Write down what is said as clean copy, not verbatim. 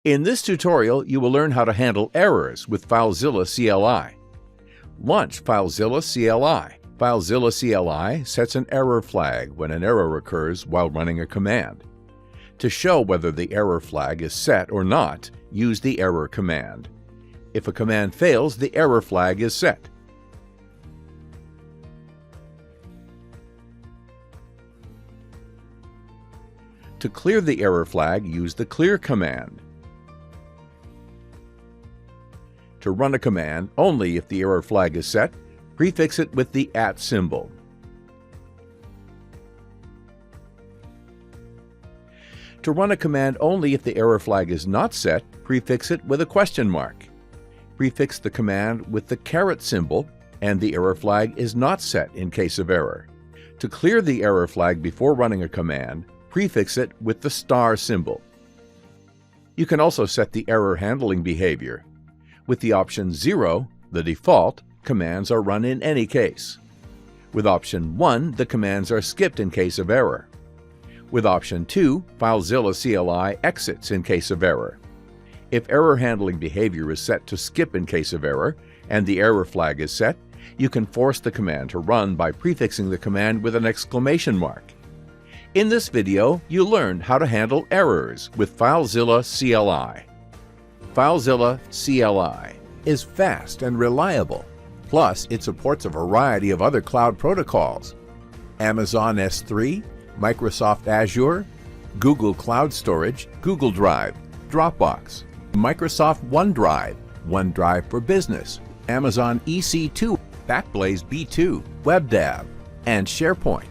In this tutorial, you will learn how to handle errors with FileZilla CLI. Launch FileZilla CLI. FileZilla CLI sets an error flag when an error occurs while running a command. To show whether the error flag is set or not, use the error command. If a command fails, the error flag is set. To clear the error flag, use the clear command. To run a command only if the error flag is set, prefix it with the @ symbol. To run a command only if the error flag is not set, prefix it with a question mark. Prefix the command with the caret symbol, and the error flag is not set in case of error. To clear the error flag before running a command, prefix it with the star symbol. You can also set the error handling behavior. With the option 0, the default, commands are run in any case. With option 1, the commands are skipped in case of error. With option 2, FileZilla CLI exits in case of error. If error handling behavior is set to skip in case of error, and the error flag is set, you can force the command to run by prefixing the command with an exclamation mark. In this video, you learned how to handle errors with FileZilla CLI. FileZilla CLI is fast and reliable. Plus, it supports a variety of other cloud protocols: Amazon S3, Microsoft Azure, Google Cloud Storage, Google Drive, Dropbox, Microsoft OneDrive, OneDrive for Business, Amazon EC2, Backblaze B2, WebDAV, and SharePoint.